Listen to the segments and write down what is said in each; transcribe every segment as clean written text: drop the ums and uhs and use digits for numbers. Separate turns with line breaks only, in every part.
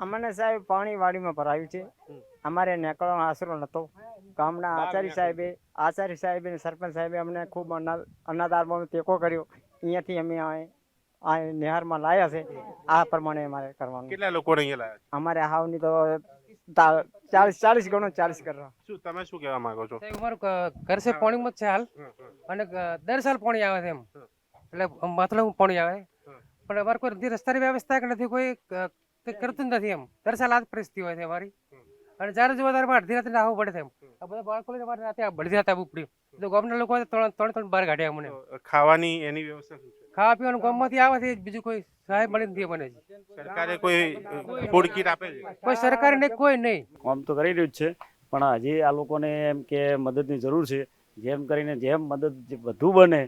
અમને સાહેબ પાણી વાડીમાં ભરાયું છે. અમારે નીકળવાનો આશરો નતો. ગામના આચાર્ય સાહેબે અને સરપંચ સાહેબે અમને ખૂબ અનાદારમાં ટેકો કર્યો. અહીંયાથી અમે આ નહેરમાં લાયા છે. આ પ્રમાણે અમારે કરવાનું.
કેટલા લોકોને અહીંયા લાયા છે?
અમારે હાવની તો 40 ગણો 40 કરવા.
શું તમે શું કહેવા માંગો છો?
સાહેબ અમારું ઘર છે પાણીમાં જ છે હાલ, અને દર સાલ પાણી આવે છે એમ, એટલે મતલબ પાણી આવે, પણ અમારે કોઈ રસ્તાની વ્યવસ્થા કે નથી, કોઈ કંઈ કરતું જ નથી એમ. દર સાલ આ જ પરિસ્થિતિ હોય છે અમારી, અને જ્યારે જોવા ત્યારે અડધી રાત્રે આવવું પડે છે એમ. આ બધા બાળકો અમારે રાતે અડધી રાતે આવવું પડ્યું, એટલે ગામના લોકો ત્રણ બહાર કાઢ્યા અમને.
ખાવાની એની વ્યવસ્થા શું છે?
ખાવા પીવાનું ગામમાંથી આવે છે, બીજું કોઈ સહાય મળી નથી મને.
સરકારે કોઈ ફૂડ કીટ આપે છે?
કોઈ સરકારી નહીં, કોઈ નહીં.
કામ તો કરી રહ્યું જ છે, પણ હજી આ લોકોને એમ કે મદદની જરૂર છે. જેમ કરીને જેમ મદદ વધુ બને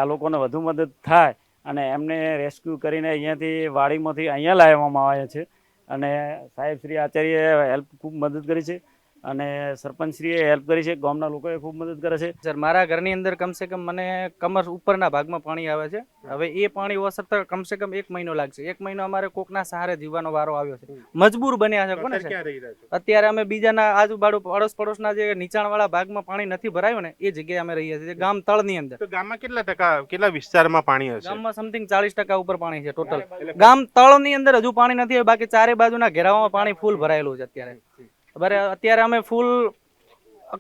આ લોકોને વધુ મદદ થાય, અને એમને રેસ્ક્યુ કરીને અહીંયાથી વાડીમાંથી અહીંયા લાવવામાં આવ્યા છે. અને સાહેબ શ્રી આચાર્યએ હેલ્પ ખૂબ મદદ કરી છે, અને સરપંચશ્રીએ હેલ્પ કરી છે, ગામના લોકોએ ખૂબ મદદ કરે છે.
સર, મારા ઘરની અંદર કમસે કમ મને કમર ઉપરના ભાગમાં પાણી આવે છે. હવે એ પાણી ઓસરતા કમસે કમ 1 મહિનો લાગશે. 1 મહિનો અમારે કોકના સહારે જીવવાનો વારો આવ્યો છે. મજબૂર બન્યા છે. કોને છે?
ક્યાં રહી રહ્યા છો?
અત્યારે અમે બીજાના આજુબાજુ પડોશના જે નીચાણવાળા ભાગમાં પાણી નથી ભરાયું ને એ જગ્યાએ અમે રહીએ છીએ, ગામ તળની અંદર.
તો ગામમાં કેટલા વિસ્તારમાં પાણી હશે?
ગામમાં સમથિંગ 40% ઉપર પાણી છે ટોટલ. ગામ તળની અંદર હજુ પાણી નથી, બાકી ચારે બાજુના ઘેરાવામાં પાણી ફૂલ ભરાયેલું છે અત્યારે. અત્યારે અમે ફૂલ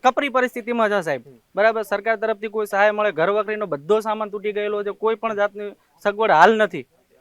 કપરી પરિસ્થિતિમાં છે સાહેબ. બરાબર, સરકાર તરફથી કોઈ સહાય મળે, ઘર વખરીનો બધો સામાન તૂટી ગયેલો છે, કોઈ પણ જાતની સગવડ હાલ નથી.